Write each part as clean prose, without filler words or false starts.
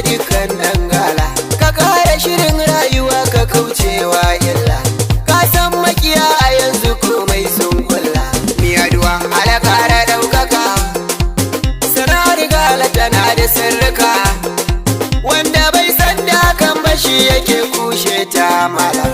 dukkan dangala, ka kare shirin rayuwa ka kaucewa illa, ka san makiya a yanzu komai sun kulla. Ni aduwa ala kara daukaka, sanar gala tana da sirrika, wanda bai san da kan bashi yake kushe ta mala.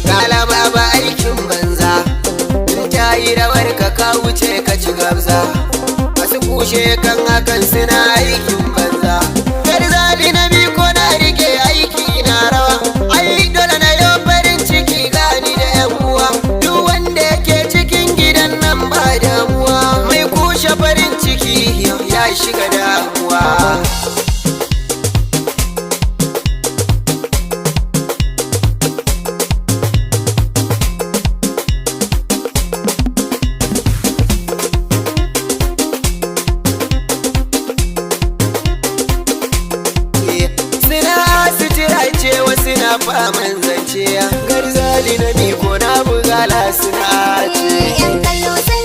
Galama ba aikin banza, in ta yi rawar ka wuce ka ci gabza, masu kushe kan hakan suna aikin banza. Kar zaɓi na bi ko na rike aiki na rawa, ai dole na yau farin ciki gani da yan uwa, duk wanda yake cikin gidan nan ba damuwa, mai kushe farin ciki ya shiga damuwa. Suna faman zance garzali na miko na bugala suna ce.